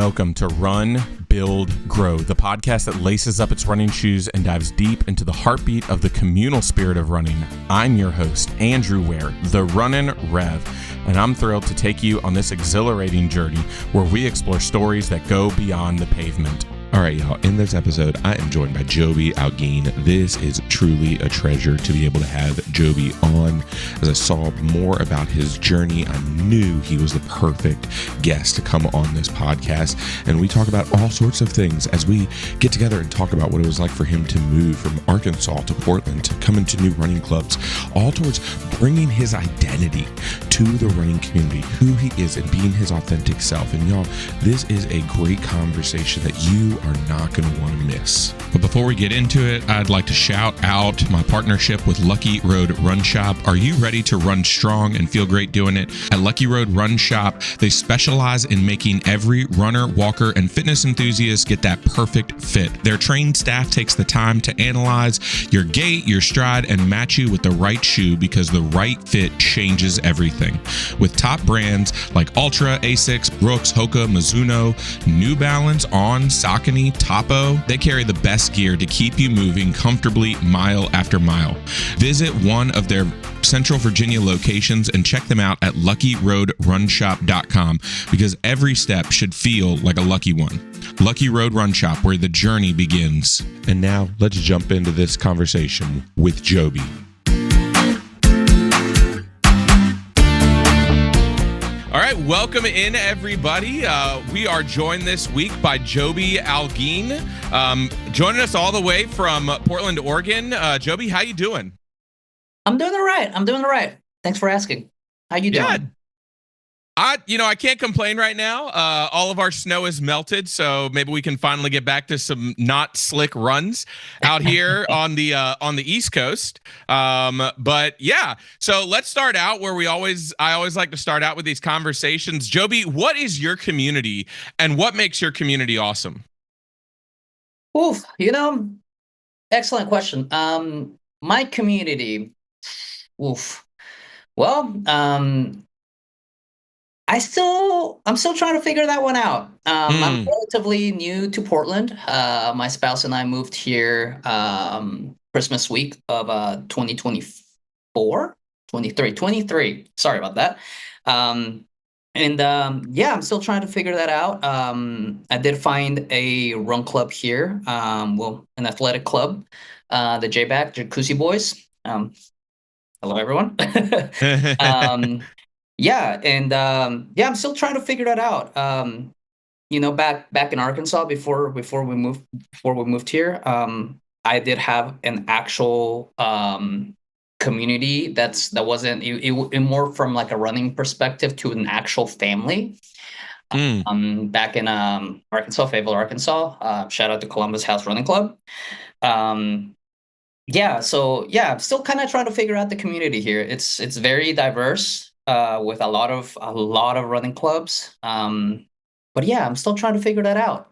welcome to Run, Build, Grow, the podcast that laces up its running shoes and dives deep into the heartbeat of the communal spirit of running. I'm your host, Andrew Ware, the Runnin' Rev, and I'm thrilled to take you on this exhilarating journey where we explore stories that go beyond the pavement. All right, y'all. In this episode, I am joined by Joby Olguin. This is truly a treasure to be able to have Joby on. As I saw more about his journey, I knew he was the perfect guest to come on this podcast. And we talk about all sorts of things as we get together and talk about what it was like for him to move from Arkansas to Portland, to come into new running clubs, all towards bringing his identity to the running community, who he is, and being his authentic self. And y'all, this is a great conversation that you are not going to want to miss. But before we get into it, I'd like to shout out my partnership with Lucky Road Run Shop. Are you ready to run strong and feel great doing it? At Lucky Road Run Shop, they specialize in making every runner, walker, and fitness enthusiast get that perfect fit. Their trained staff takes the time to analyze your gait, your stride, and match you with the right shoe, because the right fit changes everything. With top brands like Ultra, Asics, Brooks, Hoka, Mizuno, New Balance, On, Saucony, Topo, they carry the best gear to keep you moving comfortably mile after mile. Visit one of their Central Virginia locations and check them out at luckyroadrunshop.com, because every step should feel like a lucky one. Lucky Road Run Shop, where the journey begins. And now let's jump into this conversation with Joby. All right, welcome in, everybody. We are joined this week by Joby Olguin, joining us all the way from Portland, Oregon. Joby, how you doing? I'm doing all right. Thanks for asking. How you doing? Yeah. I can't complain right now. All of our snow is melted, so maybe we can finally get back to some not slick runs out here on the East Coast. But yeah, so let's start out where I always like to start out with these conversations. Joby, what is your community, and what makes your community awesome? Oof, excellent question. My community, oof. Well, I'm still trying to figure that one out. I'm relatively new to Portland. My spouse and I moved here Christmas week of 2024, 23. Sorry about that. I'm still trying to figure that out. I did find a run club here, an athletic club, the J-Back Jacuzzi Boys. Hello, everyone. I'm still trying to figure that out. Back in Arkansas before we moved here, I did have an actual community that wasn't it more from like a running perspective to an actual family. Back in Arkansas, Fayetteville, Arkansas. Shout out to Columbus House Running Club. I'm still kind of trying to figure out the community here. It's very diverse. With a lot of running clubs. But yeah, I'm still trying to figure that out.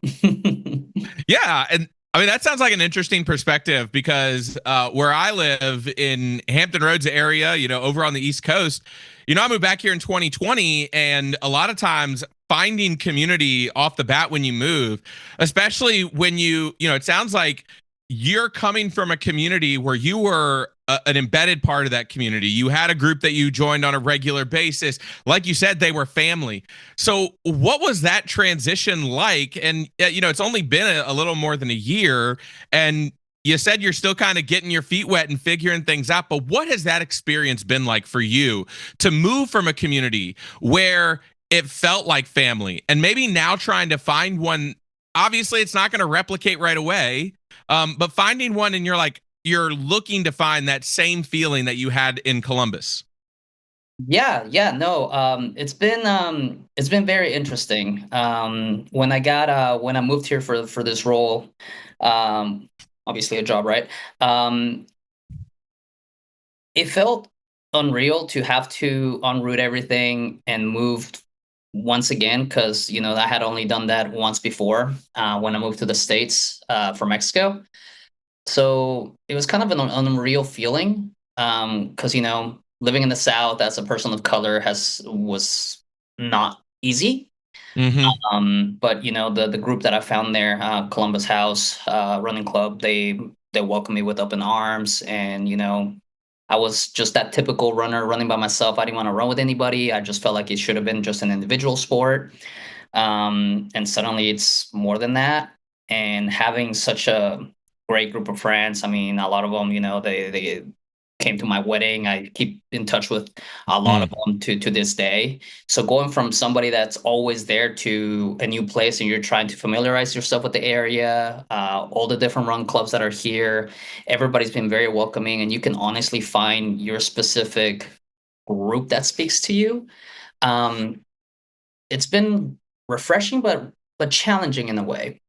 Yeah, and I mean, that sounds like an interesting perspective, because where I live in Hampton Roads area, over on the East Coast, I moved back here in 2020, and a lot of times finding community off the bat when you move, especially when it sounds like you're coming from a community where you were an embedded part of that community. You had a group that you joined on a regular basis. Like you said, they were family. So what was that transition like? And, it's only been a little more than a year, and you said you're still kind of getting your feet wet and figuring things out. But what has that experience been like for you to move from a community where it felt like family, and maybe now trying to find one? Obviously, it's not going to replicate right away. But finding one, and you're looking to find that same feeling that you had in Columbus. No, it's been very interesting. When I moved here for this role, obviously a job, right? It felt unreal to have to unroot everything and move once again, because I had only done that once before when I moved to the States from Mexico. So it was kind of an unreal feeling, because living in the South as a person of color was not easy. Mm-hmm. But the group that I found there, Columbus House Running Club, they welcomed me with open arms, and I was just that typical runner running by myself. I didn't want to run with anybody. I just felt like it should have been just an individual sport. And suddenly it's more than that. And having such a great group of friends, I mean, a lot of them, they came to my wedding. I keep in touch with a lot of them to this day. So going from somebody that's always there to a new place, and you're trying to familiarize yourself with the area, all the different run clubs that are here, everybody's been very welcoming, and you can honestly find your specific group that speaks to you. Um, it's been refreshing, but challenging in a way.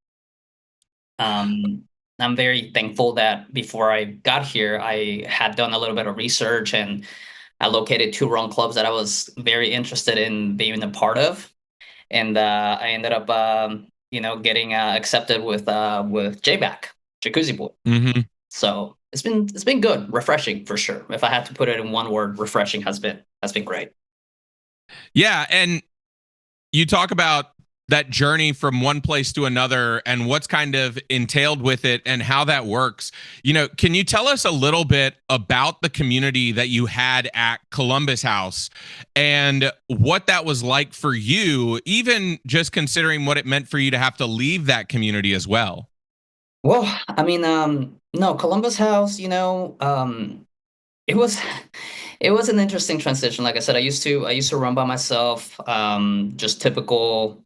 Um, I'm very thankful that before I got here, I had done a little bit of research, and I located two run clubs that I was very interested in being a part of, and I ended up, getting accepted with JBack, Jacuzzi Boy. Mm-hmm. So it's been good, refreshing for sure. If I had to put it in one word, refreshing has been great. Yeah, and you talk about that journey from one place to another and what's kind of entailed with it and how that works. Can you tell us a little bit about the community that you had at Columbus House and what that was like for you, even just considering what it meant for you to have to leave that community as well? Well, I mean, no, Columbus House, it was it was an interesting transition. Like I said, I used to run by myself, just typical,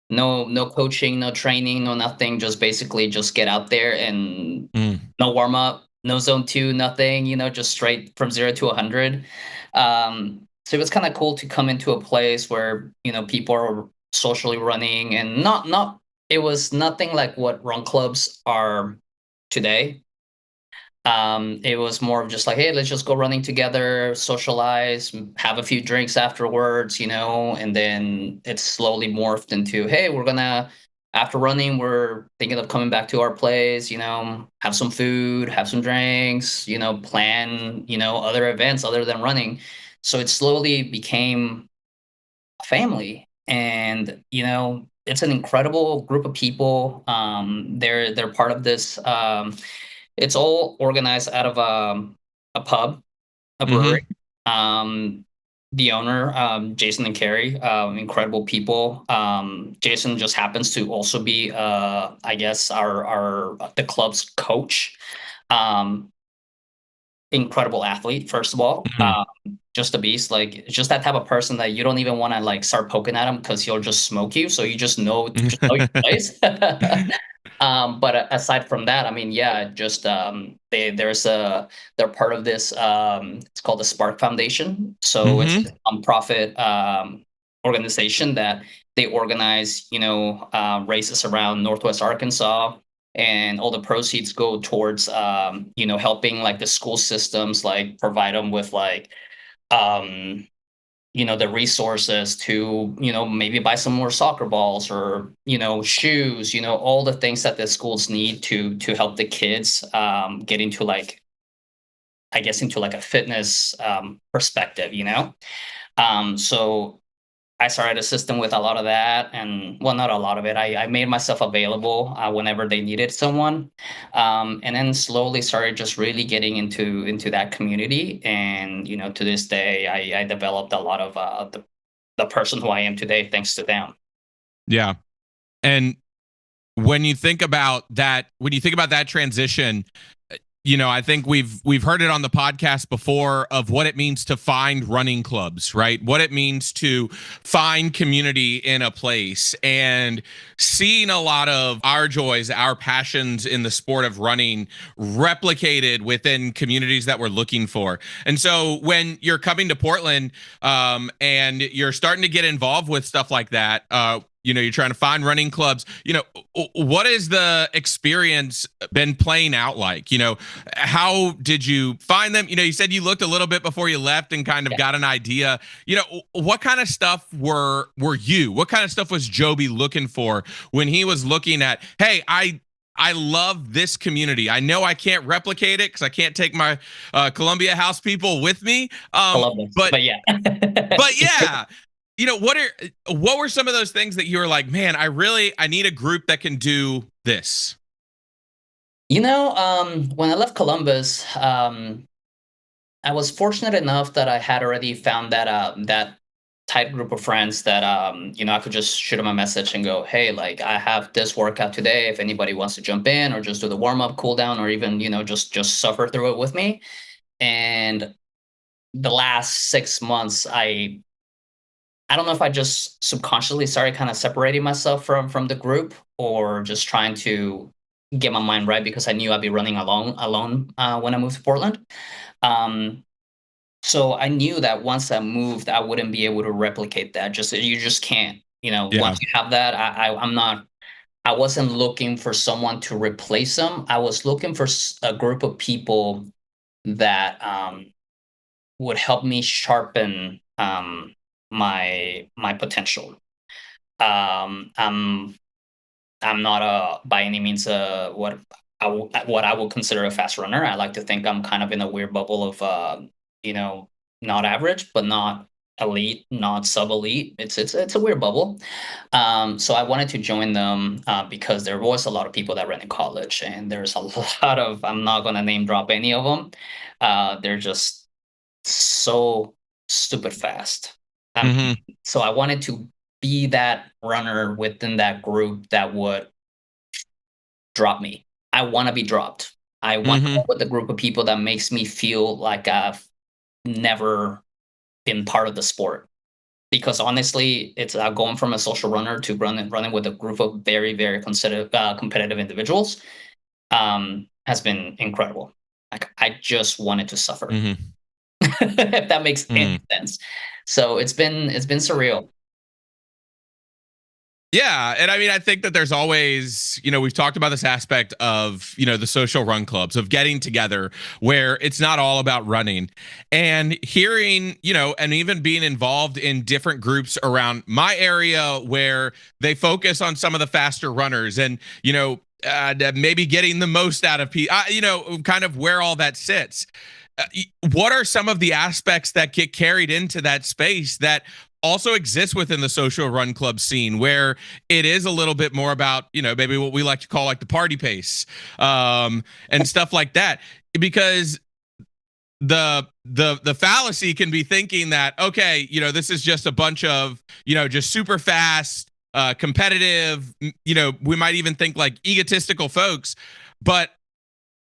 no coaching, no training, no nothing, just basically just get out there, and Mm. no warm up, no zone 2, nothing, just straight from 0 to 100. So it was kind of cool to come into a place where, people are socially running, and not it was nothing like what run clubs are today. It was more of just like, hey, let's just go running together, socialize, have a few drinks afterwards, and then it's slowly morphed into, hey, after running, we're thinking of coming back to our place, have some food, have some drinks, plan, other events other than running. So it slowly became a family. And, it's an incredible group of people. They're part of this. It's all organized out of a pub, a brewery. Mm-hmm. Um, the owner, Jason and Carrie, incredible people. Jason just happens to also be, I guess, our the club's coach. Um, Incredible athlete, first of all. Mm-hmm. Just a beast. Like, just that type of person that you don't even want to like start poking at him because he'll just smoke you. So you just know your place. But aside from that, I mean, yeah, just they're part of this. It's called the Spark Foundation. So it's Mm-hmm. a nonprofit organization that they organize, races around Northwest Arkansas, and all the proceeds go towards, helping like the school systems, like provide them with like, um, the resources to, maybe buy some more soccer balls, or, shoes, all the things that the schools need to help the kids get into like, I guess, into like a fitness perspective, So I started assisting with a lot of that, and well, not a lot of it. I made myself available whenever they needed someone, and then slowly started just really getting into that community. And to this day, I developed a lot of the person who I am today thanks to them. Yeah. And when you think about that transition, I think we've heard it on the podcast before of what it means to find running clubs, right? What it means to find community in a place, and seeing a lot of our joys, our passions in the sport of running replicated within communities that we're looking for. And so when you're coming to Portland, and you're starting to get involved with stuff like that, you're trying to find running clubs. What has the experience been playing out like? How did you find them? You said you looked a little bit before you left and kind of Yeah. got an idea. What kind of stuff what kind of stuff was Joby looking for when he was looking at, hey, I love this community. I know I can't replicate it because I can't take my Columbia House people with me. I love this, But but yeah. but yeah, what were some of those things that you were like, man, I need a group that can do this? When I left Columbus, I was fortunate enough that I had already found that tight group of friends that I could just shoot them a message and go, hey, like I have this workout today. If anybody wants to jump in or just do the warm up, cool down, or even just suffer through it with me. And the last 6 months, I don't know if I just subconsciously started kind of separating myself from the group, or just trying to get my mind right because I knew I'd be running alone when I moved to Portland. Um, so I knew that once I moved, I wouldn't be able to replicate that. Just you just can't. Yeah. Once you have that, I'm not. I wasn't looking for someone to replace them. I was looking for a group of people that would help me sharpen my potential. I'm not by any means what I would consider a fast runner. I like to think I'm kind of in a weird bubble of you know not average, but not elite, not sub elite. It's a weird bubble. So I wanted to join them because there was a lot of people that ran in college, and there's a lot of, I'm not gonna name drop any of them. They're just so stupid fast. Um, Mm-hmm. so I wanted to be that runner within that group that would drop me. I want to be dropped. I want to Mm-hmm. go with a group of people that makes me feel like I've never been part of the sport. Because honestly, it's going from a social runner to running with a group of very, very competitive individuals has been incredible. Like I just wanted to suffer, Mm-hmm. if that makes any Mm. sense. So it's been surreal. Yeah, and I mean, I think that there's always, we've talked about this aspect of, the social run clubs, of getting together where it's not all about running, and hearing, and even being involved in different groups around my area where they focus on some of the faster runners, and, maybe getting the most out of people, kind of where all that sits. What are some of the aspects that get carried into that space that also exists within the social run club scene, where it is a little bit more about, maybe what we like to call like the party pace, and stuff like that? Because the fallacy can be thinking that, okay, this is just a bunch of, just super fast, competitive, we might even think like egotistical folks. But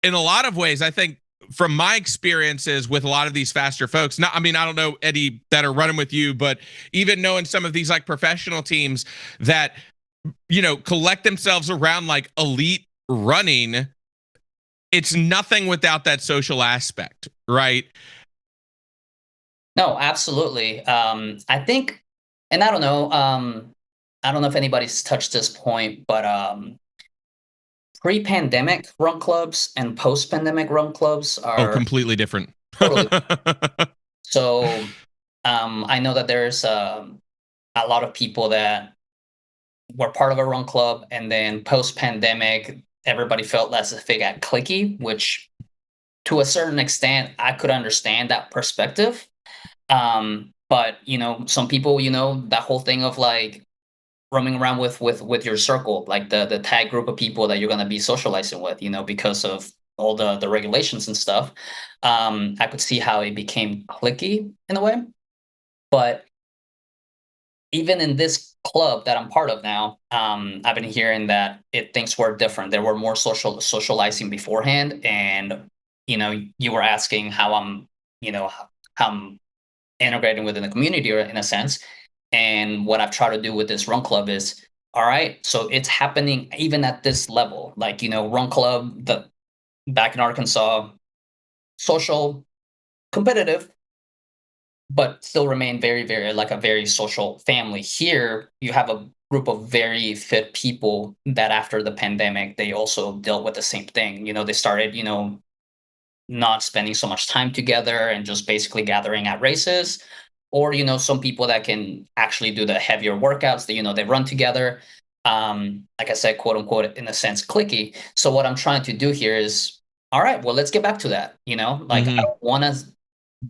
in a lot of ways, I think, from my experiences with a lot of these faster folks, not, I mean, I don't know, Eddie, that are running with you, but even knowing some of these like professional teams that, collect themselves around like elite running, it's nothing without that social aspect, right? No, absolutely. I think, and I don't know if anybody's touched this point, but pre-pandemic run clubs and post-pandemic run clubs Oh, are completely different. totally. So I know that there's a lot of people that were part of a run club, and then post-pandemic, everybody felt less as if it got clicky, which to a certain extent, I could understand that perspective. But some people, that whole thing of like roaming around with your circle, like the tag group of people that you're gonna be socializing with, because of all the regulations and stuff. I could see how it became clicky in a way. But even in this club that I'm part of now, I've been hearing that things were different. There were more socializing beforehand, and you were asking how how I'm integrating within the community, or in a sense. And what I've tried to do with this run club is, all right, so it's happening even at this level. Like, run club, the back in Arkansas, social, competitive, but still remain very, very like a very social family. Here, you have a group of very fit people that after the pandemic, they also dealt with the same thing. They started, not spending so much time together and just basically gathering at races, or some people that can actually do the heavier workouts that they run together, like I said, quote unquote, in a sense, clicky. So what I'm trying to do here is, all right, well, let's get back to that. Like I Mm-hmm. don't want to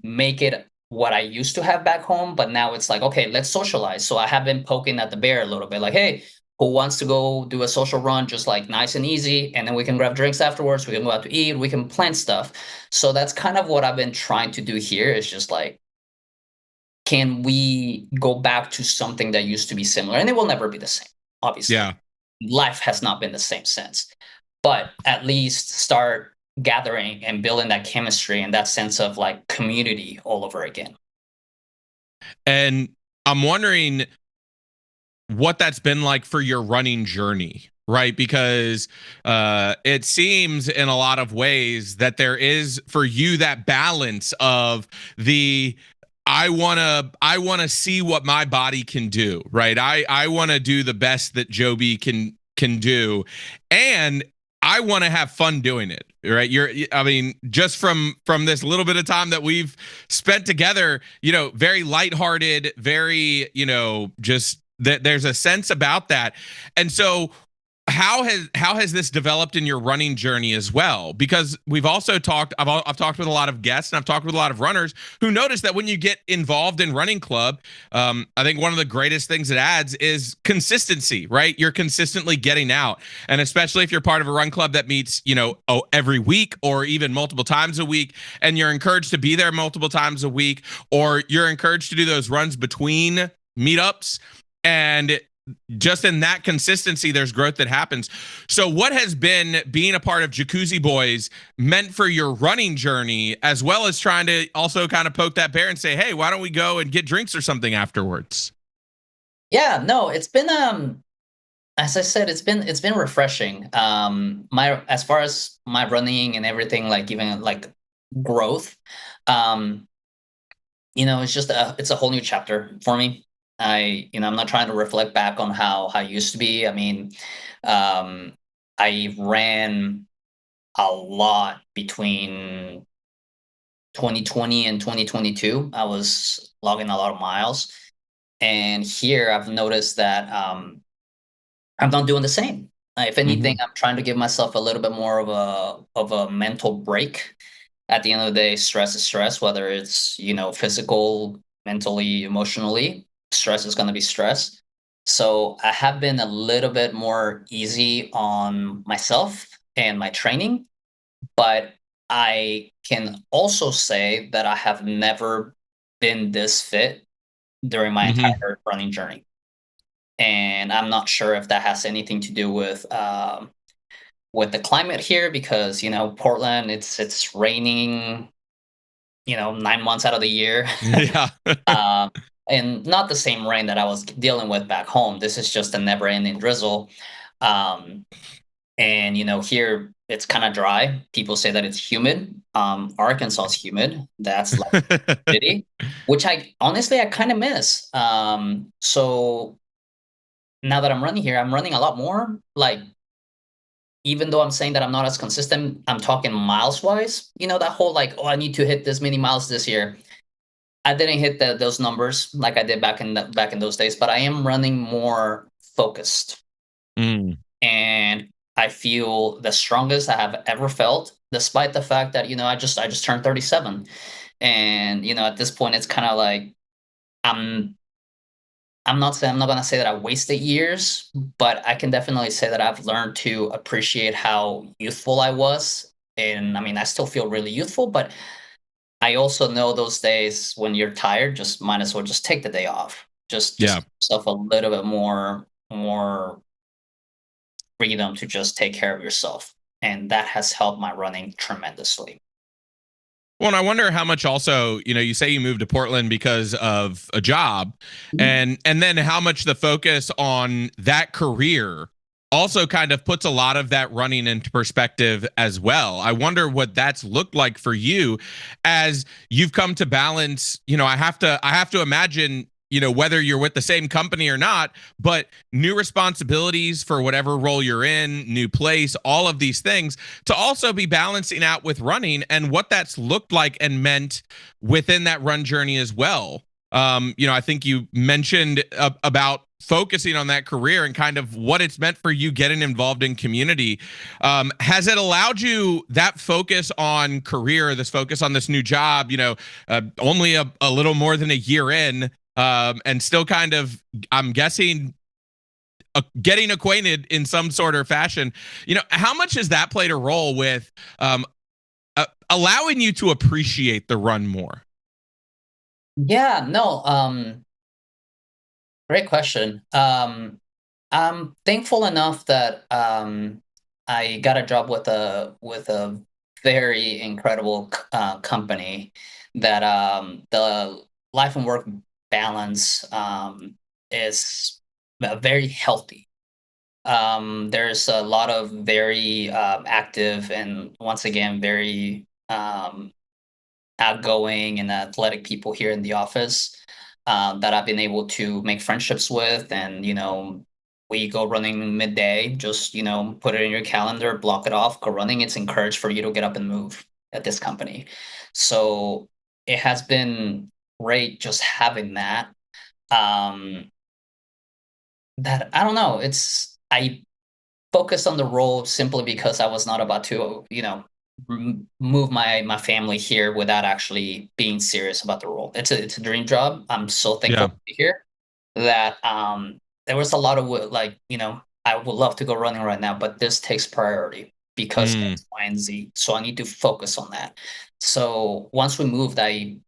make it what I used to have back home, but now it's like, okay, let's socialize. So I have been poking at the bear a little bit, like, hey, who wants to go do a social run, just like nice and easy, and then we can grab drinks afterwards, we can go out to eat, we can plan stuff. So that's kind of what I've been trying to do here, is just like, can we go back to something that used to be similar? And it will never be the same, obviously. Yeah. Life has not been the same since, but at least start gathering and building that chemistry and that sense of like community all over again. And I'm wondering what that's been like for your running journey, right? Because it seems in a lot of ways that there is for you that balance of the I want to see what my body can do, right? I want to do the best that Joby can do, and I want to have fun doing it, right? I mean, just from this little bit of time that we've spent together, very lighthearted, very, just that there's a sense about that. And so how has this developed in your running journey as well? Because we've also talked, I've talked with a lot of guests, and I've talked with a lot of runners who notice that when you get involved in running club, I think one of the greatest things it adds is consistency, right? You're consistently getting out, and especially if you're part of a run club that meets, every week or even multiple times a week, and you're encouraged to be there multiple times a week, or you're encouraged to do those runs between meetups. And just in that consistency, there's growth that happens. So what has been being a part of Jacuzzi Boys meant for your running journey, as well as trying to also kind of poke that bear and say, hey, why don't we go and get drinks or something afterwards? Yeah, no, it's been as I said, it's been refreshing. My As far as my running and everything, like even like growth, um, it's a whole new chapter for me. I'm not trying to reflect back on how I used to be. I mean, um, I ran a lot between 2020 and 2022. I was logging a lot of miles, and here I've noticed that I'm not doing the same. If anything, Mm-hmm. I'm trying to give myself a little bit more of a mental break. At the end of the day, stress is stress, whether it's, physical, mentally, emotionally. Stress is going to be stress. So I have been a little bit more easy on myself and my training, but I can also say that I have never been this fit during my Mm-hmm. entire running journey. And I'm not sure if that has anything to do with the climate here, because Portland, it's raining 9 months out of the year. Yeah. um, and not the same rain that I was dealing with back home. This is just a never-ending drizzle. Um, and here it's kind of dry. People say that it's humid. Arkansas is humid. That's like city, which I kind of miss. So now that I'm running here, I'm running a lot more. Like, even though I'm saying that I'm not as consistent, I'm talking miles wise. That whole like, oh, I need to hit this many miles this year. I didn't hit those numbers like I did back in those days, but I am running more focused, Mm. and I feel the strongest I have ever felt, despite the fact that I just turned 37, and at this point it's kind of like I'm I'm not gonna say that I wasted years, but I can definitely say that I've learned to appreciate how youthful I was. And I mean, I still feel really youthful, but I also know those days when you're tired, just might as well just take the day off. Just Yeah. give yourself a little bit more freedom to just take care of yourself. And that has helped my running tremendously. Well, and I wonder how much also, you say you moved to Portland because of a job, Mhm. and then how much the focus on that career also kind of puts a lot of that running into perspective as well. I wonder what that's looked like for you as you've come to balance, I have to imagine, whether you're with the same company or not, but new responsibilities for whatever role you're in, new place, all of these things to also be balancing out with running and what that's looked like and meant within that run journey as well. I think you mentioned about focusing on that career and kind of what it's meant for you getting involved in community. Has it allowed you that focus on career, this focus on this new job, only a little more than a year in, and still kind of, I'm guessing, getting acquainted in some sort of fashion? How much has that played a role with allowing you to appreciate the run more? Yeah, no, great question. I'm thankful enough that I got a job with a very incredible company that the life and work balance is very healthy. There's a lot of very active and, once again, very outgoing and athletic people here in the office that I've been able to make friendships with. And, we go running midday, just, put it in your calendar, block it off, go running. It's encouraged for you to get up and move at this company. So it has been great just having that. Um, that I don't know. I focused on the role simply because I was not about to, move my family here without actually being serious about the role. It's a dream job. I'm so thankful Yeah. to be here that there was a lot of I would love to go running right now, but this takes priority because Mm, X, Y, and Z. So I need to focus on that. So once we moved, I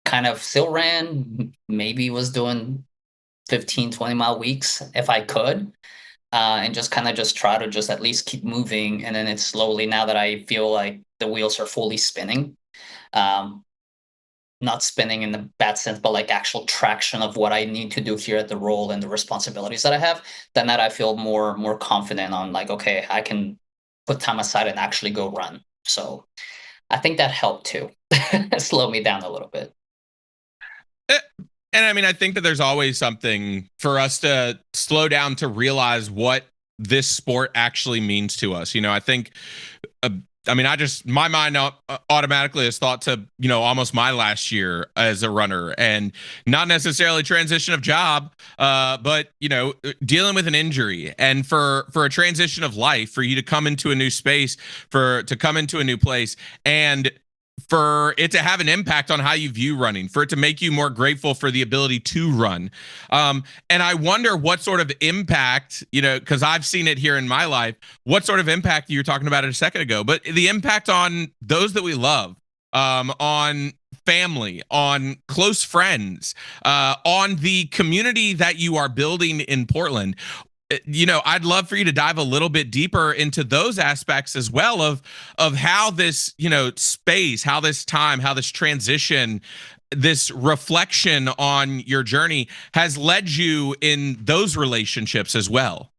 kind of still ran, maybe was doing 15, 20-mile weeks if I could, and just kind of just try to just at least keep moving. And then it's slowly, now that I feel like the wheels are fully spinning, um, not spinning in the bad sense, but like actual traction of what I need to do here at the role and the responsibilities that I have, then that I feel more confident on, like, okay, I can put time aside and actually go run. So I think that helped too. Slow me down a little bit. eh, and I mean, I think that there's always something for us to slow down to realize what this sport actually means to us. I think, uh, I mean, my mind automatically has thought to, almost my last year as a runner, and not necessarily transition of job, but, dealing with an injury, and for a transition of life, for you to come into a new space, to come into a new place, and for it to have an impact on how you view running, for it to make you more grateful for the ability to run. And I wonder what sort of impact, because I've seen it here in my life, what sort of impact, you were talking about it a second ago, but the impact on those that we love, on family, on close friends, on the community that you are building in Portland. I'd love for you to dive a little bit deeper into those aspects as well, of how this, space, how this time, how this transition, this reflection on your journey has led you in those relationships as well.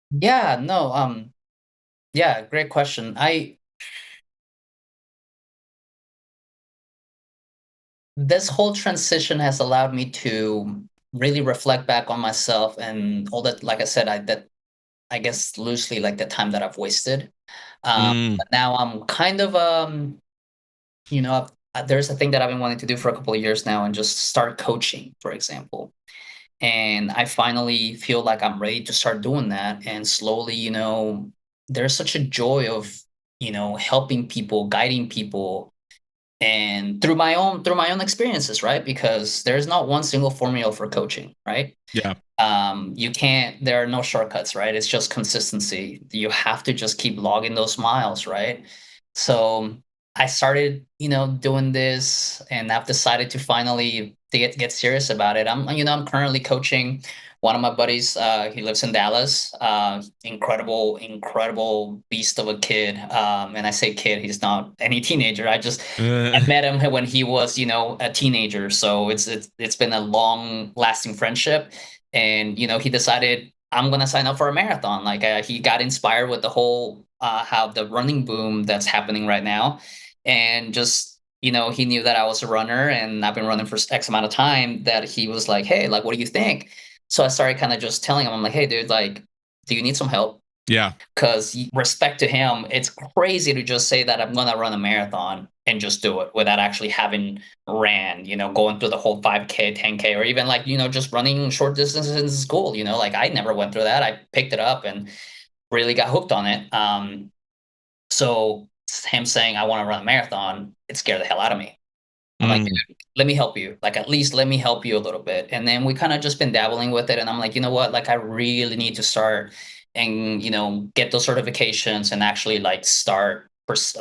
Yeah, no, yeah, great question. I This whole transition has allowed me to really reflect back on myself and all that. Like I said, I guess loosely, like, the time that I've wasted. Mm, But now I'm kind of there's a thing that I've been wanting to do for a couple of years now, and just start coaching, for example. And I finally feel like I'm ready to start doing that. And slowly, there's such a joy of, helping people, guiding people, and through my own experiences, right? Because there's not one single formula for coaching, right? yeah. You can't, there are no shortcuts, right? It's just consistency. You have to just keep logging those miles, right? So I started, doing this, and I've decided to finally to get serious about it. I'm currently coaching one of my buddies. He lives in Dallas. Incredible beast of a kid. And I say kid, he's not any teenager. I met him when he was, a teenager. So it's been a long lasting friendship. And, he decided, I'm going to sign up for a marathon. Like, he got inspired with the whole, how the running boom that's happening right now. And just, he knew that I was a runner and I've been running for X amount of time, that he was like, hey, like, what do you think? So I started kind of just telling him, I'm like, hey, dude, like, do you need some help? Yeah. Because respect to him, it's crazy to just say that I'm gonna run a marathon and just do it without actually having ran, going through the whole 5K, 10K, or even like, just running short distances in school. Like I never went through that. I picked it up and really got hooked on it. So him saying I want to run a marathon, it scared the hell out of me. I'm like, Mm. "Dude, let me help you. Like, at least let me help you a little bit." And then we kind of just been dabbling with it. And I'm like, you know what? Like, I really need to start and, get those certifications and actually like start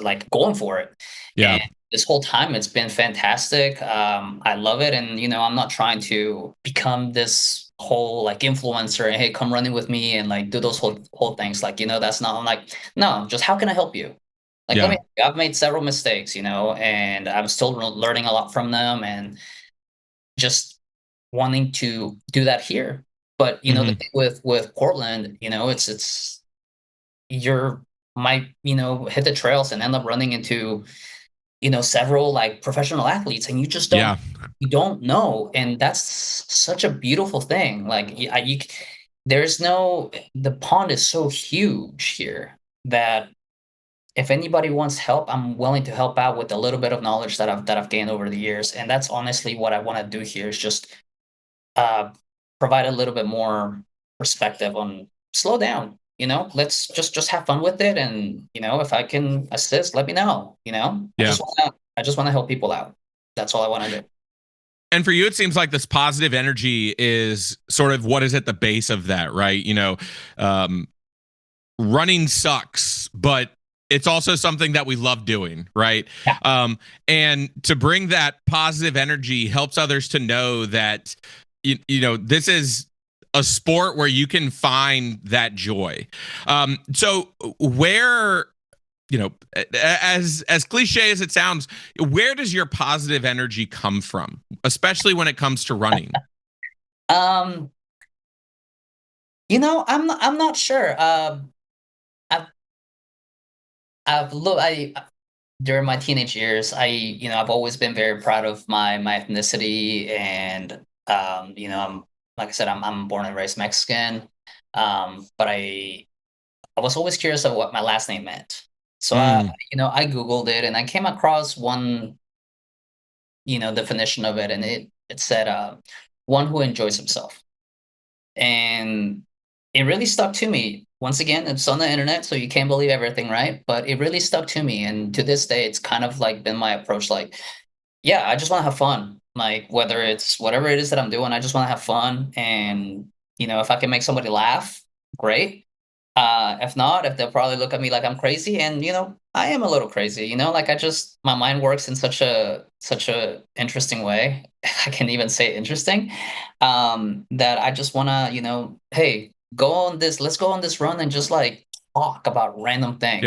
like going for it. Yeah. And this whole time, it's been fantastic. I love it. And, I'm not trying to become this whole like influencer and hey, come running with me and like do those whole things. Like, that's not, I'm like, no, just how can I help you? Like, Yeah. I've made several mistakes, and I'm still learning a lot from them and just wanting to do that here. But, the Hmm. thing with Portland, it's you're might, hit the trails and end up running into, several like professional athletes and you just don't Yeah. you don't know. And that's such a beautiful thing. Like there's no the pond is so huge here that if anybody wants help, I'm willing to help out with a little bit of knowledge that I've gained over the years. And that's honestly what I want to do here is just uh, provide a little bit more perspective on slow down. Let's just have fun with it. And if I can assist, let me know. Yeah. I just want to help people out. That's all I want to do. And for you, it seems like this positive energy is sort of what is at the base of that, right? Um, running sucks, but it's also something that we love doing, right? Yeah. And to bring that positive energy helps others to know that this is a sport where you can find that joy. So where as cliche as it sounds, where does your positive energy come from, especially when it comes to running? Um, I'm not sure. I've I've looked. I During my teenage years, I've always been very proud of my ethnicity, and I'm like I said, I'm born and raised Mexican, but I was always curious of what my last name meant. So Mm, I Googled it and I came across one definition of it, and it said one who enjoys himself, and it really stuck to me. Once again, it's on the internet, so you can't believe everything, right? But it really stuck to me, and to this day, it's kind of like been my approach. Like, yeah, I just want to have fun. Like, whether it's whatever it is that I'm doing, I just want to have fun. And if I can make somebody laugh, great. If not, if they'll probably look at me like I'm crazy, and I am a little crazy. Like my mind works in such a interesting way. I can even say interesting. That I just wanna, hey, let's go on this run and just like talk about random things.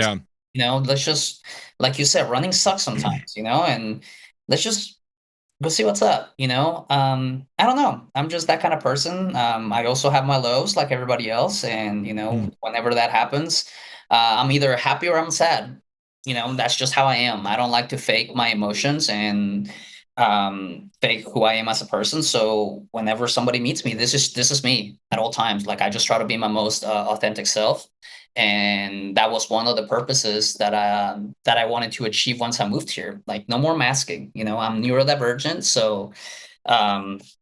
yeah. Let's just, like you said, running sucks sometimes. And let's just go see what's up. I don't know, I'm just that kind of person. I also have my lows like everybody else, and Mm, whenever that happens, I'm either happy or I'm sad. That's just how I am. I don't like to fake my emotions and fake who I am as a person. So whenever somebody meets me, this is me at all times. Like, I just try to be my most authentic self, and that was one of the purposes that I wanted to achieve once I moved here. Like, no more masking. I'm neurodivergent, so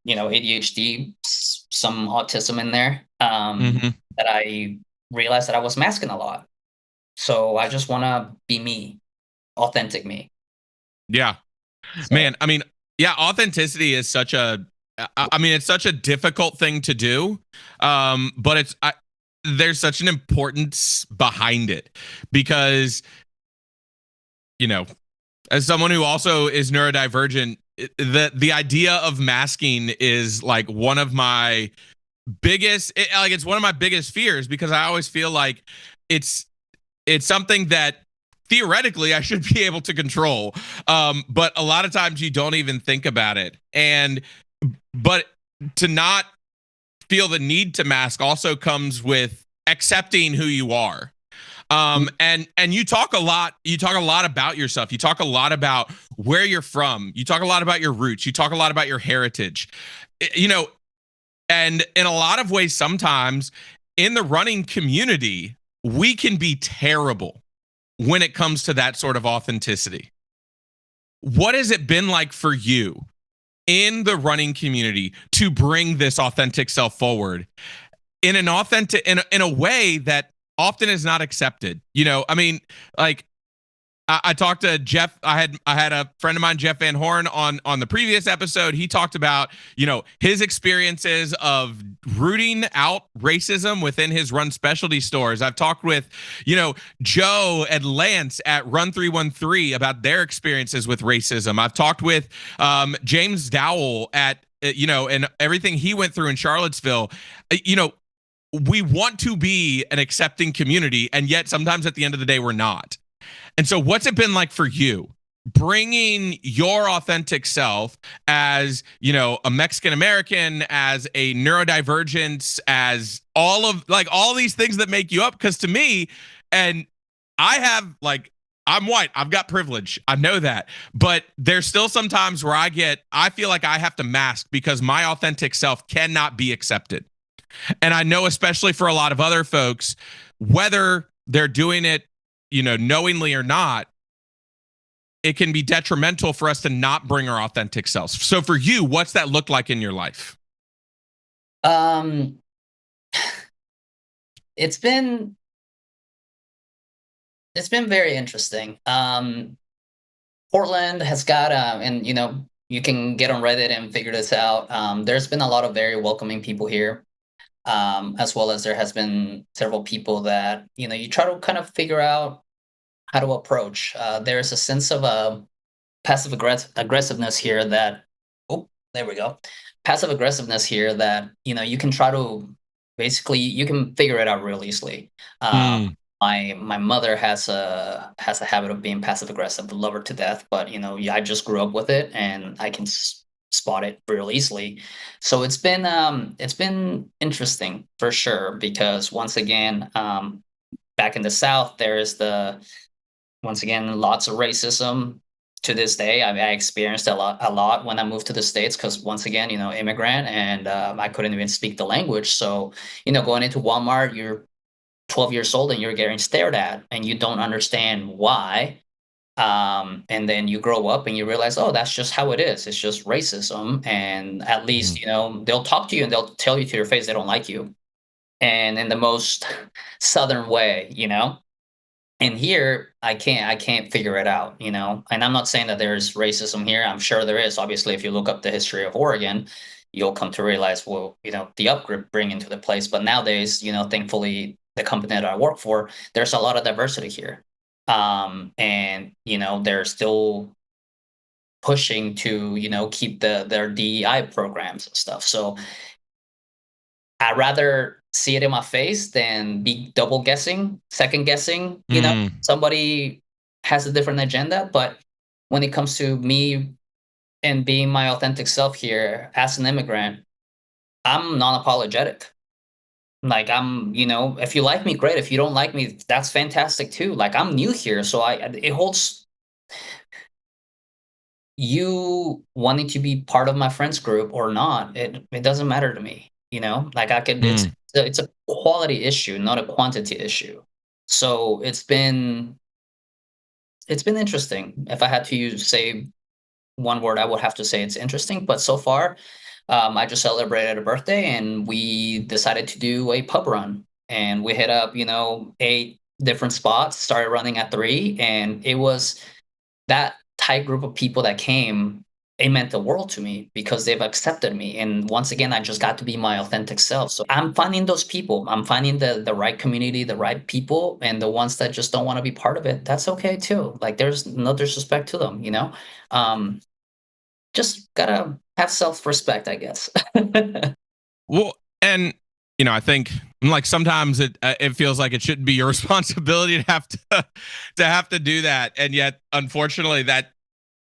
ADHD, some autism in there. hmm. That I realized that I was masking a lot. So I just want to be me, authentic me. Yeah. So Man, I mean, yeah, authenticity is such a I mean, it's such a difficult thing to do. But there's such an importance behind it because, you know, as someone who also is neurodivergent, the idea of masking is like one of my it's one of my biggest fears because I always feel like it's it's something that theoretically I should be able to control. But a lot of times you don't even think about it. But to not feel the need to mask also comes with accepting who you are. And you talk a lot about yourself. You talk a lot about where you're from. You talk a lot about your roots. You talk a lot about your heritage. You know, and in a lot of ways, sometimes in the running community, we can be terrible when it comes to that sort of authenticity. What has it been like for you in the running community to bring this authentic self forward in an authentic in a way that often is not accepted? You know, I mean, like I talked to Jeff. I had a friend of mine, Jeff Van Horn, on the previous episode. He talked about, you know, his experiences of rooting out racism within his run specialty stores. I've talked with, you know, Joe and Lance at Run 313 about their experiences with racism. I've talked with James Dowell at, you know, and everything he went through in Charlottesville. You know, we want to be an accepting community, and yet sometimes at the end of the day, we're not. And so what's it been like for you bringing your authentic self as, you know, a Mexican American, as a neurodivergent, as all these things that make you up? Because to me, and I have, like, I'm white, I've got privilege, I know that, but there's still some times where I feel like I have to mask because my authentic self cannot be accepted. And I know, especially for a lot of other folks, whether they're doing it, you know, knowingly or not, it can be detrimental for us to not bring our authentic selves. So for you, what's that look like in your life? It's been very interesting. Portland has got and you know, you can get on Reddit and figure this out. There's been a lot of very welcoming people here. As well as there has been several people that, you know, you try to kind of figure out how to approach. There's a sense of passive aggressiveness here that, oh, there we go. Passive aggressiveness here that, you know, you can try to, basically, you can figure it out real easily. My mother has a habit of being passive aggressive. I love her to death, but, you know, yeah, I just grew up with it, and I can spot it real easily. So it's been interesting for sure, because once again, back in the South, there is once again lots of racism to this day. I mean, I experienced a lot when I moved to the States, because once again, you know, immigrant, and I couldn't even speak the language. So, you know, going into Walmart, you're 12 years old and you're getting stared at, and you don't understand why. And then you grow up and you realize, oh, that's just how it is. It's just racism. And at least, you know, they'll talk to you and they'll tell you to your face they don't like you. And in the most Southern way, you know. And here I can't figure it out, you know. And I'm not saying that there's racism here. I'm sure there is. Obviously, if you look up the history of Oregon, you'll come to realize, well, you know, the upbringing to the place. But nowadays, you know, thankfully, the company that I work for, there's a lot of diversity here. And you know, they're still pushing to, you know, keep their DEI programs and stuff. So I'd rather see it in my face than be double guessing, second guessing, you know, somebody has a different agenda. But when it comes to me and being my authentic self here as an immigrant, I'm non-apologetic. Like, I'm, you know, if you like me, great. If you don't like me, that's fantastic too. Like, I'm new here, so it holds you wanting to be part of my friends group or not. It doesn't matter to me, you know. Like, I could. It's a quality issue, not a quantity issue. So it's been interesting. If I had to say one word, I would have to say it's interesting. But so far, I just celebrated a birthday, and we decided to do a pub run. And we hit up, you know, 8 different spots, started running at 3. And it was that tight group of people that came. It meant the world to me because they've accepted me. And once again, I just got to be my authentic self. So I'm finding those people. I'm finding the right community, the right people, and the ones that just don't want to be part of it. That's okay too. Like, there's no disrespect to them, you know? Just gotta have self-respect, I guess. Well, and you know, I think, like, sometimes it feels like it shouldn't be your responsibility to have to do that, and yet, unfortunately, that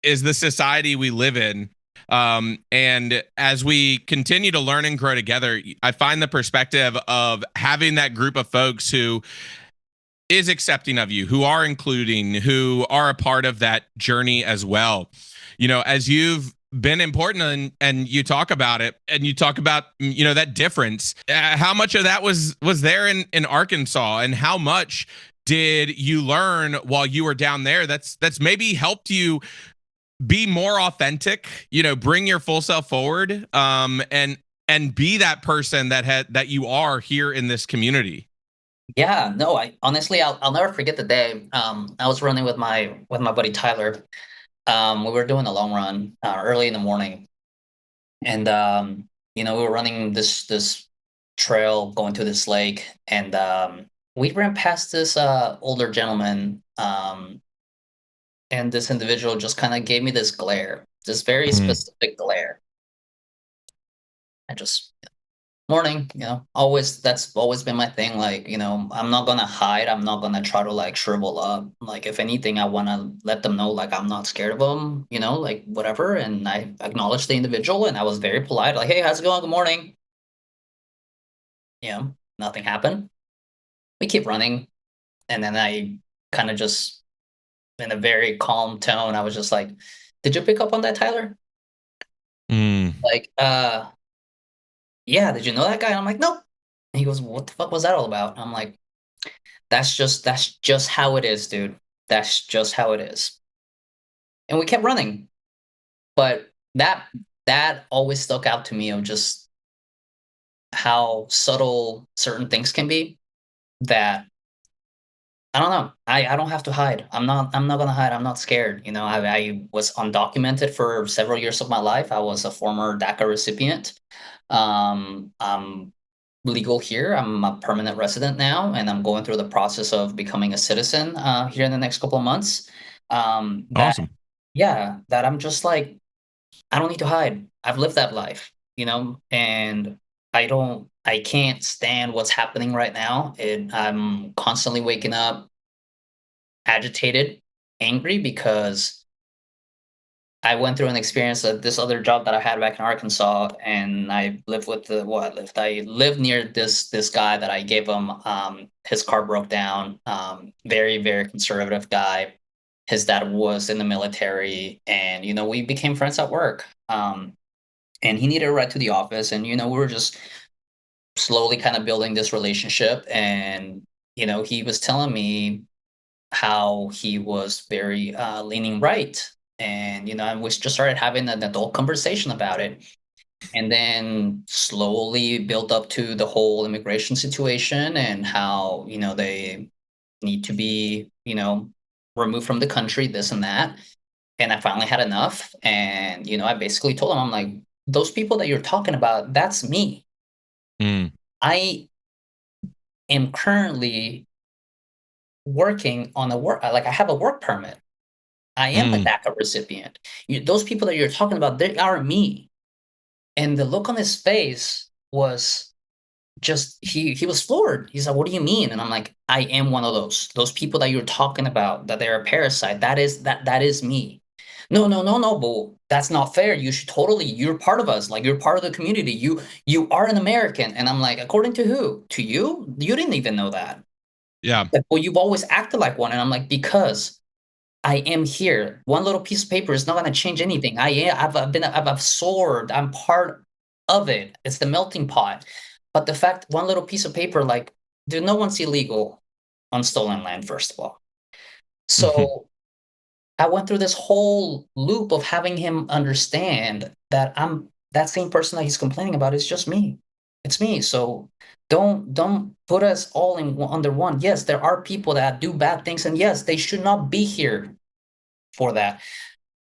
is the society we live in. And as we continue to learn and grow together, I find the perspective of having that group of folks who is accepting of you, who are including, who are a part of that journey as well. You know, as you've been important, and you talk about it, and you talk about, that difference. How much of that was there in Arkansas, and how much did you learn while you were down there that's maybe helped you be more authentic, bring your full self forward, and be that person that you are here in this community? Yeah, no, I honestly, I'll never forget the day. I was running with my buddy Tyler. We were doing a long run early in the morning, and we were running this trail going to this lake, and we ran past this older gentleman, and this individual just kind of gave me this glare, this very Mm. specific glare. I just morning, always that's always been my thing. Like, I'm not gonna hide. I'm not gonna try to like shrivel up. Like, if anything, I wanna let them know like I'm not scared of them, like whatever. And I acknowledged the individual and I was very polite, like, hey, how's it going? Good morning. Nothing happened. We keep running. And then I kind of just in a very calm tone, I was just like, did you pick up on that, Tyler? Mm. Like, yeah, did you know that guy? And I'm like, nope. And he goes, what the fuck was that all about? And I'm like, that's just how it is, dude. That's just how it is. And we kept running. But that always stuck out to me of just how subtle certain things can be that I don't know. I don't have to hide. I'm not gonna hide. I'm not scared. I was undocumented for several years of my life. I was a former DACA recipient. I'm legal here. I'm a permanent resident now, and I'm going through the process of becoming a citizen here in the next couple of months. That Awesome. Yeah, that I'm just like I don't need to hide. I've lived that life, and I can't stand what's happening right now. I'm constantly waking up agitated, angry because I went through an experience at this other job that I had back in Arkansas, and I lived with the well, I lived near this guy that I gave him. His car broke down. Very very conservative guy. His dad was in the military, and we became friends at work. And he needed a ride to the office, and we were just slowly kind of building this relationship. And he was telling me how he was very leaning right. And and we just started having an adult conversation about it, and then slowly built up to the whole immigration situation and how they need to be removed from the country, this and that. And I finally had enough, and I basically told him, I'm like, those people that you're talking about, that's me. Mm. I am currently working on a work, like I have a work permit. I am a Mm. DACA recipient. Those people that you're talking about, they are me. And the look on his face was just he was floored. He's like, "What do you mean?" And I'm like, "I am one of those people that you're talking about. That they're a parasite. That is me." No, no, no, no, but that's not fair. You should totally. You're part of us. Like you're part of the community. You are an American. And I'm like, according to who? To you? You didn't even know that. Yeah. Like, well, you've always acted like one. And I'm like, because I am here. One little piece of paper is not going to change anything. I've absorbed. I'm part of it. It's the melting pot. But the fact, one little piece of paper, like, dude, no one's illegal on stolen land, first of all. Mhm. So I went through this whole loop of having him understand that I'm that same person that he's complaining about is just me. It's me. So don't put us all under one. Yes, there are people that do bad things, and yes, they should not be here for that.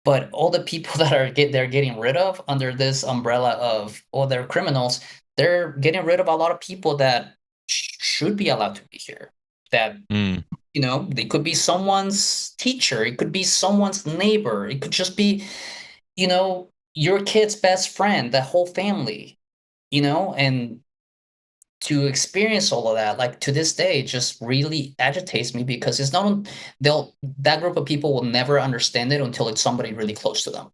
But all the people that they're getting rid of under this umbrella of, oh, they're criminals, they're getting rid of a lot of people that should be allowed to be here. That Mm. they could be someone's teacher, it could be someone's neighbor, it could just be, your kid's best friend, the whole family, and to experience all of that, like to this day, just really agitates me because it's not they'll that group of people will never understand it until it's somebody really close to them.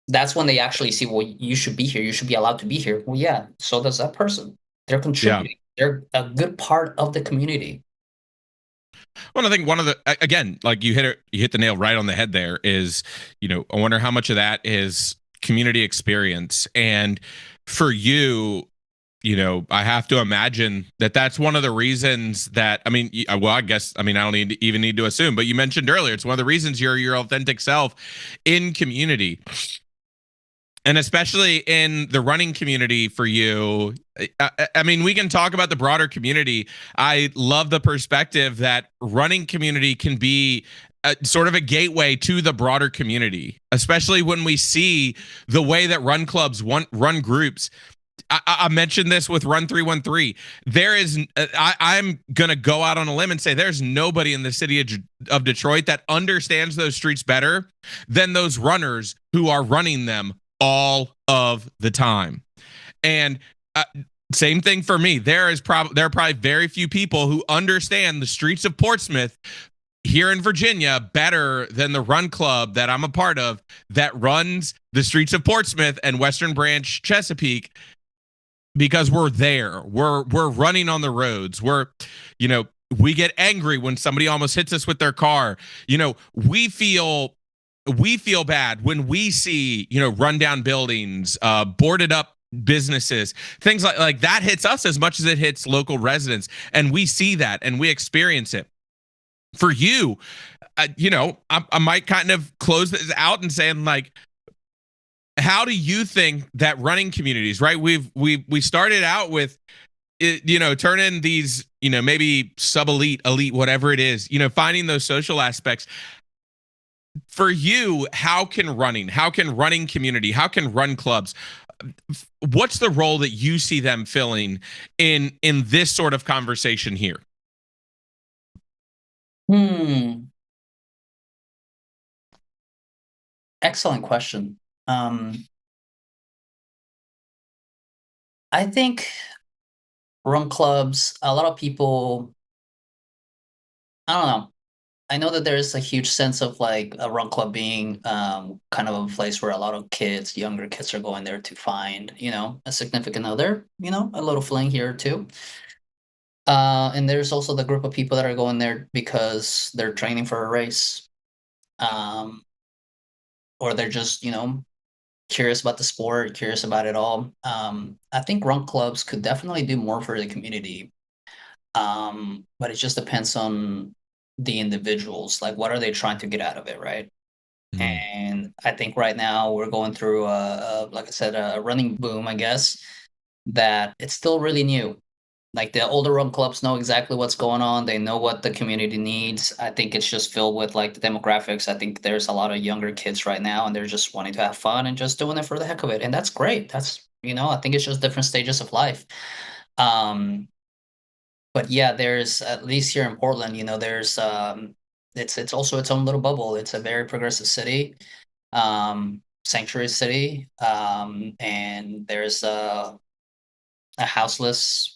That's when they actually see, well, you should be here, you should be allowed to be here. Well, yeah, so does that person. They're Yeah. contributing. They're a good part of the community. Well, I think one of the again, like you hit the nail right on the head. There is, I wonder how much of that is community experience, and for you, I have to imagine that that's one of the reasons that I mean, well, I guess I mean I don't even need to assume, but you mentioned earlier it's one of the reasons you're your authentic self in community, and especially in the running community for you. I mean, we can talk about the broader community. I love the perspective that running community can be sort of a gateway to the broader community, especially when we see the way that run clubs run groups. I mentioned this with Run 313. There is, I'm going to go out on a limb and say there's nobody in the city of Detroit that understands those streets better than those runners who are running them all of the time. And same thing for me. There are probably very few people who understand the streets of Portsmouth here in Virginia better than the run club that I'm a part of that runs the streets of Portsmouth and Western Branch Chesapeake, because we're there. We're running on the roads. We get angry when somebody almost hits us with their car. We feel bad when we see, rundown buildings, boarded up businesses, things like that hits us as much as it hits local residents. And we see that and we experience it. For you, I might kind of close this out and saying, like, how do you think that running communities, right? We started out with, turning these, maybe sub elite, whatever it is, finding those social aspects. For you, how can running community, how can run clubs, what's the role that you see them filling in this sort of conversation here? Excellent question. I think run clubs, a lot of people, I don't know. I know that there's a huge sense of like a run club being kind of a place where a lot of kids, younger kids, are going there to find, a significant other, a little fling here or two. And there's also the group of people that are going there because they're training for a race, or they're just, curious about the sport, curious about it all. I think run clubs could definitely do more for the community, but it just depends on the individuals. Like, what are they trying to get out of it, right? Mm. And I think right now we're going through like I said, a running boom, I guess, that it's still really new. Like, the older run clubs know exactly what's going on. They know what the community needs. I think it's just filled with like the demographics. I think there's a lot of younger kids right now, and they're just wanting to have fun and just doing it for the heck of it. And that's great. I think it's just different stages of life. Um, but yeah, there's, at least here in Portland, there's it's also its own little bubble. It's a very progressive city, sanctuary city, and there's a houseless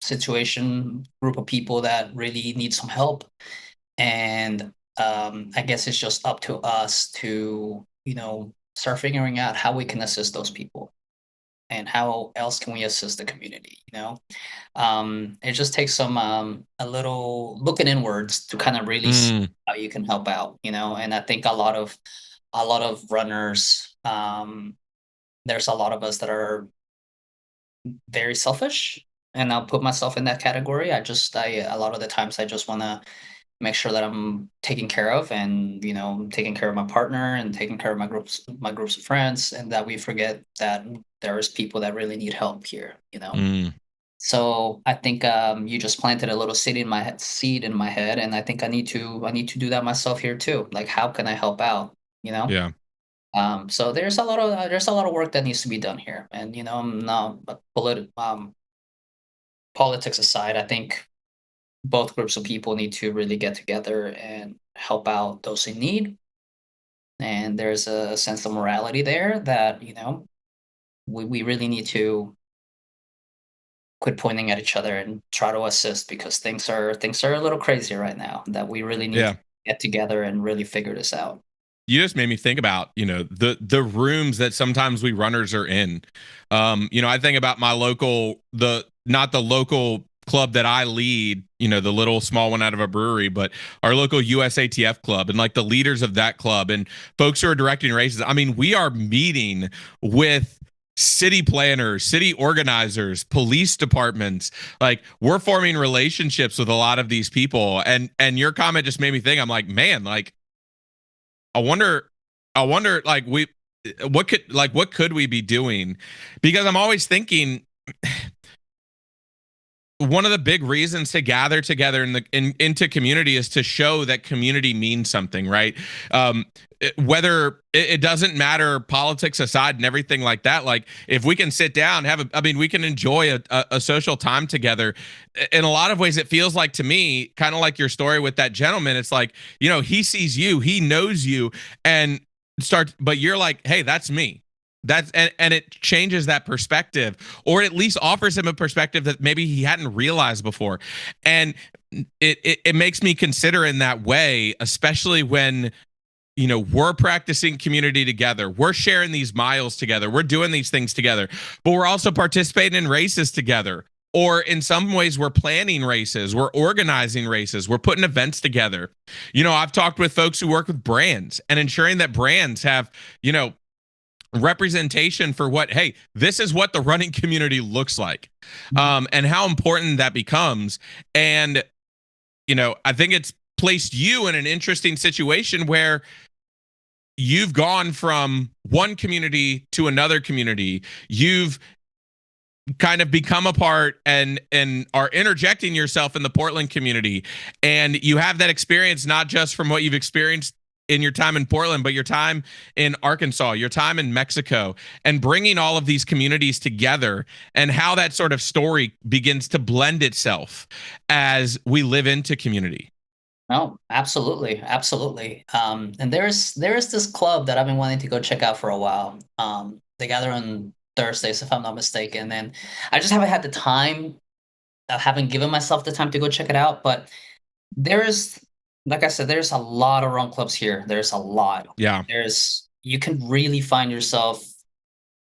situation, group of people that really need some help. And I guess it's just up to us to, start figuring out how we can assist those people and how else can we assist the community. It just takes some a little looking inwards to kind of really see how you can help out. And I think a lot of runners, there's a lot of us that are very selfish, and I'll put myself in that category. I a lot of the times I just want to make sure that I'm taken care of, and taking care of my partner and taking care of my groups of friends, and that we forget that there's people that really need help here. Mm. So I think you just planted a little seed in my head, and I think I need to do that myself here too. Like, how can I help out? You know. Yeah. So there's a lot of work that needs to be done here, and I'm not politics aside. I think both groups of people need to really get together and help out those in need. And there's a sense of morality there that we really need to quit pointing at each other and try to assist, because things are a little crazy right now. That we really need Yeah. to get together and really figure this out. You just made me think about, the rooms that sometimes we runners are in. I think about my local, not the local club that I lead, you know, the little small one out of a brewery, but our local USATF club and like the leaders of that club and folks who are directing races. I mean, we are meeting with city planners, city organizers, police departments. Like we're forming relationships with a lot of these people. And your comment just made me think, I'm like, man, like I wonder like what could we be doing? Because I'm always thinking one of the big reasons to gather together into community is to show that community means something, right? Whether it doesn't matter, politics aside and everything like that. Like if we can sit down, we can enjoy a social time together. In a lot of ways, it feels like to me, kind of like your story with that gentleman. It's like, you know, he sees you, he knows you, and but you're like, hey, that's me. And it changes that perspective, or at least offers him a perspective that maybe he hadn't realized before. And it makes me consider in that way, especially when, you know, we're practicing community together, we're sharing these miles together, we're doing these things together, but we're also participating in races together. Or in some ways, we're planning races, we're organizing races, we're putting events together. You know, I've talked with folks who work with brands and ensuring that brands have, you know, representation for what, hey, this is what the running community looks like, and how important that becomes. And, you know, I think it's placed you in an interesting situation where you've gone from one community to another community. You've kind of become a part and are interjecting yourself in the Portland community, and you have that experience not just from what you've experienced in your time in Portland, but your time in Arkansas, your time in Mexico, and bringing all of these communities together, and how that sort of story begins to blend itself as we live into community. Oh, absolutely, absolutely. And there's this club that I've been wanting to go check out for a while. They gather on Thursdays, if I'm not mistaken, and I just haven't had the time. I haven't given myself the time to go check it out. But there's, like I said, there's a lot of run clubs here. There's a lot. Yeah. You can really find yourself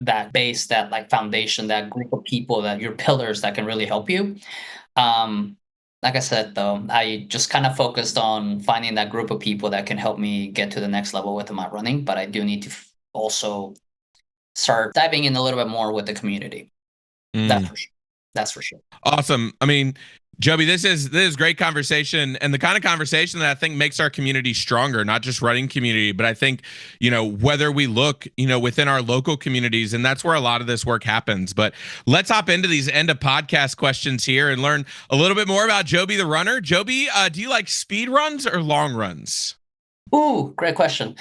that base, that like foundation, that group of people, that your pillars that can really help you. Like I said, though, I just kind of focused on finding that group of people that can help me get to the next level with my running. But I do need to also start diving in a little bit more with the community. That's for sure. That's for sure. Awesome. I mean, Joby, this is great conversation, and the kind of conversation that I think makes our community stronger, not just running community, but I think, you know, whether we look, you know, within our local communities, and that's where a lot of this work happens. But let's hop into these end of podcast questions here and learn a little bit more about Joby the runner. Joby, do you like speed runs or long runs? Ooh, great question.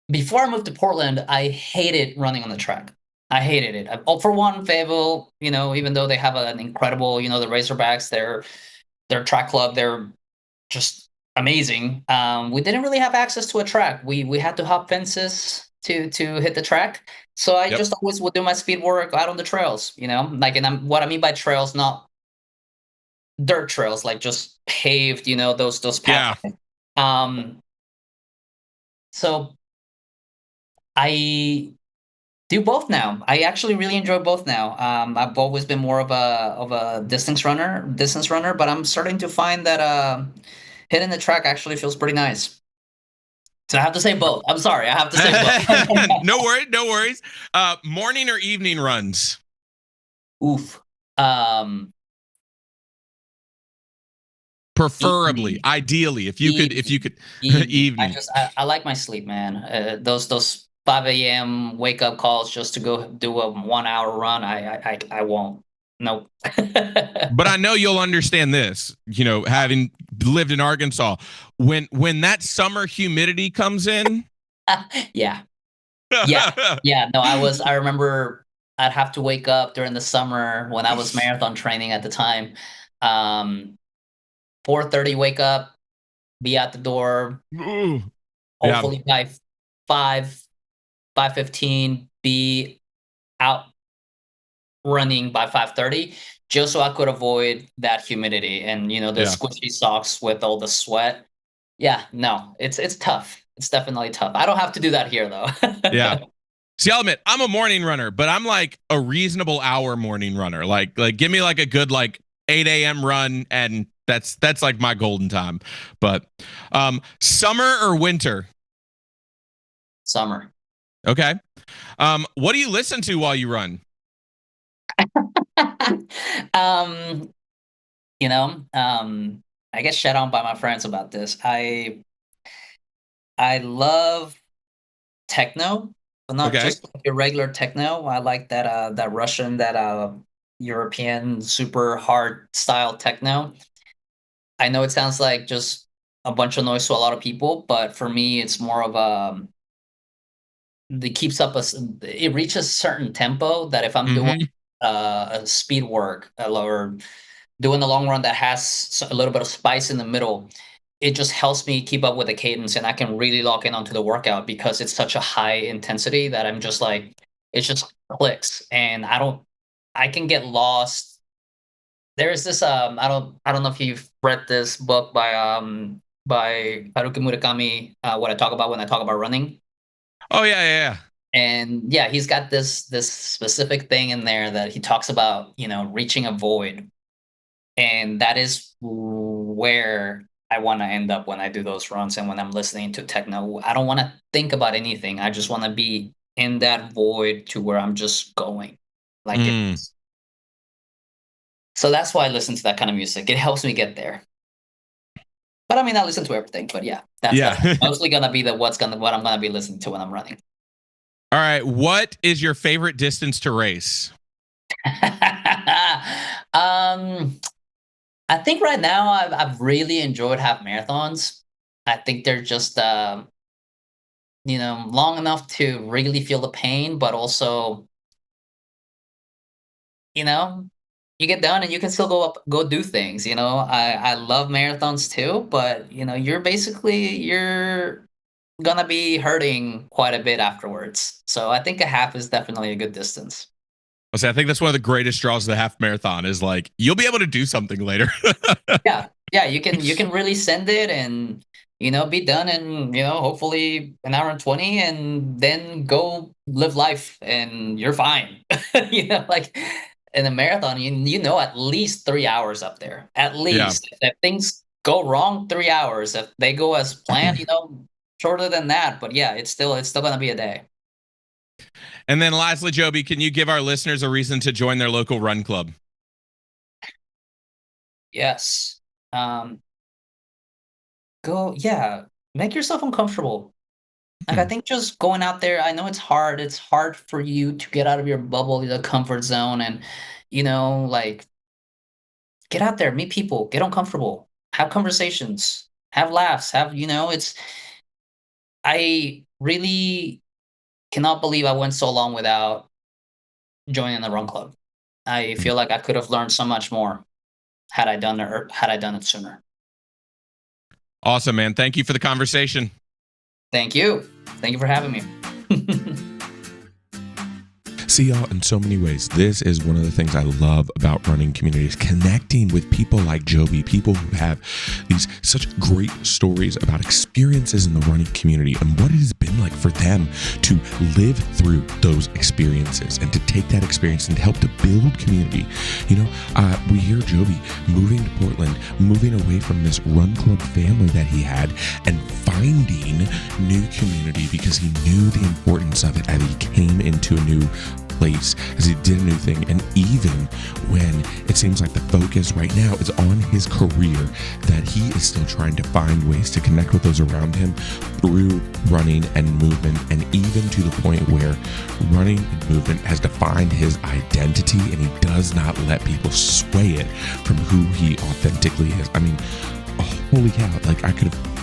Before I moved to Portland, I hated running on the track. I hated it. For one, Fayetteville, you know, even though they have an incredible, you know, the Razorbacks, their track club, they're just amazing. We didn't really have access to a track. We had to hop fences to hit the track. So I just always would do my speed work out on the trails, you know, like, and what I mean by trails, not dirt trails, like just paved, you know, those paths. Yeah. So I do both now. I actually really enjoy both now. I've always been more of a distance runner, but I'm starting to find that hitting the track actually feels pretty nice. So I have to say both. I'm sorry, I have to say both. No worries. Morning or evening runs? Oof. Preferably, ideally, if you could evening. I like my sleep, man. Those 5 a.m. wake up calls just to go do a 1 hour run. I won't. Nope. But I know you'll understand this, you know, having lived in Arkansas, when that summer humidity comes in. Yeah. No, I remember I'd have to wake up during the summer when I was marathon training at the time. 4:30 wake up, be at the door. Hopefully by 5:15, be out running by 5:30, just so I could avoid that humidity and, you know, the squishy socks with all the sweat. Yeah, no, it's tough. It's definitely tough. I don't have to do that here though. Yeah. See, I'll admit I'm a morning runner, but I'm like a reasonable hour morning runner. Like give me like a good like 8 a.m. run, and that's like my golden time. But summer or winter? Summer. Okay. What do you listen to while you run? um, I get shut on by my friends about this. I love techno, but not Okay. just like your regular techno. I like that Russian, that European super hard style techno. I know it sounds like just a bunch of noise to a lot of people, but for me, it's more of a it keeps up it reaches a certain tempo that if I'm doing Mm-hmm. a speed work or doing a long run that has a little bit of spice in the middle, it just helps me keep up with the cadence, and I can really lock in onto the workout because it's such a high intensity that I'm just like, it just clicks, and I can get lost. There's this I don't know if you've read this book by Haruki Murakami, what I talk about when I talk about running. Oh yeah. And yeah, he's got this specific thing in there that he talks about, reaching a void. And that is where I want to end up when I do those runs and when I'm listening to techno. I don't want to think about anything. I just want to be in that void to where I'm just going. Like it. Mm, So that's why I listen to that kind of music. It helps me get there. But I mean, I listen to everything. But yeah, that's yeah. mostly gonna be what I'm gonna be listening to when I'm running. All right. What is your favorite distance to race? um, I think right now I've really enjoyed half marathons. I think they're just long enough to really feel the pain, but also, you know, you get done and you can still go do things. I love marathons too, but you're gonna be hurting quite a bit afterwards. So I think a half is definitely a good distance. I think that's one of the greatest draws of the half marathon is like you'll be able to do something later. Yeah, you can really send it and be done in hopefully an hour and 20, and then go live life and you're fine. Like in a marathon, at least 3 hours up there. At Yeah. least if things go wrong, 3 hours. If they go as planned, shorter than that. But yeah, it's still gonna be a day. And then lastly, Joby, can you give our listeners a reason to join their local run club? Yes. Um, yeah, make yourself uncomfortable. Like, I Hmm. think just going out there, I know it's hard. It's hard for you to get out of your bubble, your comfort zone, and like, get out there, meet people, get uncomfortable, have conversations, have laughs, it's I really cannot believe I went so long without joining the run club. I feel like I could have learned so much more had I done it, or had I done it sooner. Awesome, man. Thank you for the conversation. Thank you. Thank you for having me. See, y'all, in so many ways, this is one of the things I love about running communities, connecting with people like Joby, people who have these such great stories about experiences in the running community and what it has been like for them to live through those experiences and to take that experience and help to build community. We hear Joby moving to Portland, moving away from this run club family that he had and finding new community because he knew the importance of it as he came into a new place, as he did a new thing. And even when it seems like the focus right now is on his career, that he is still trying to find ways to connect with those around him through running and movement, and even to the point where running and movement has defined his identity and he does not let people sway it from who he authentically is. I mean, holy cow, like I could have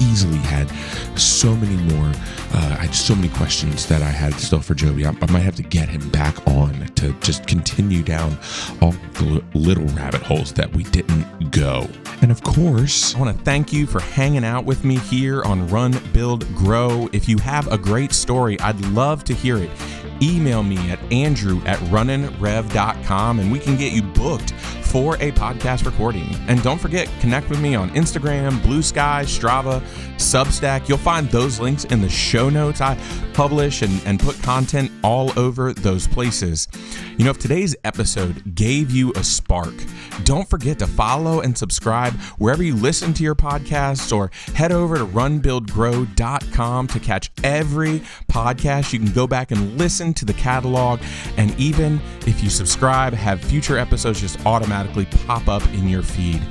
easily had so many more. I had so many questions that I had still for Joby. I might have to get him back on to just continue down all the little rabbit holes that we didn't go. And of course, I want to thank you for hanging out with me here on Run, Build, Grow. If you have a great story, I'd love to hear it. Email me at andrew@runninrev.com and we can get you booked for a podcast recording. And don't forget, connect with me on Instagram, Blue Sky, Strava, Substack. You'll find those links in the show notes. I publish and put content all over those places. You know, if today's episode gave you a spark, don't forget to follow and subscribe wherever you listen to your podcasts, or head over to runbuildgrow.com to catch every podcast. You can go back and listen to the catalog, and even if you subscribe, have future episodes just automatically pop up in your feed.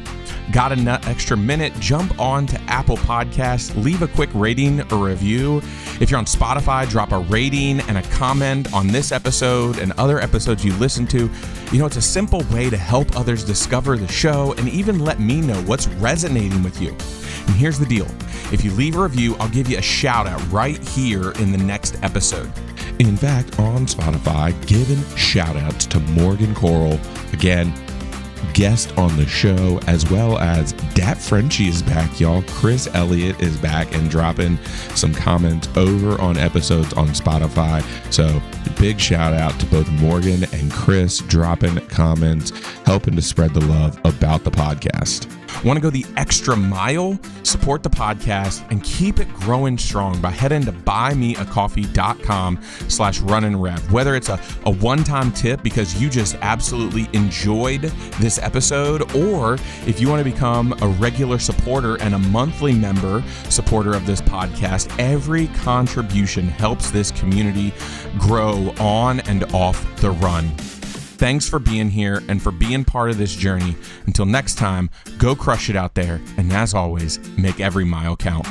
Got an extra minute? Jump on to Apple Podcasts, leave a quick rating or review. If you're on Spotify, drop a rating and a comment on this episode and other episodes you listen to. You know, it's a simple way to help others discover the show and even let me know what's resonating with you. And here's the deal. If you leave a review, I'll give you a shout out right here in the next episode. In fact, on Spotify, giving shout outs to Morgan Coral, again, guest on the show, as well as Dat Frenchie is back, y'all. Chris Elliott is back and dropping some comments over on episodes on Spotify. So big shout out to both Morgan and Chris dropping comments, helping to spread the love about the podcast. Want to go the extra mile? Support the podcast and keep it growing strong by heading to buymeacoffee.com/runandrev. Whether it's a one-time tip because you just absolutely enjoyed this episode, or if you want to become a regular supporter and a monthly member supporter of this podcast, every contribution helps this community grow on and off the run. Thanks for being here and for being part of this journey. Until next time, go crush it out there. And as always, make every mile count.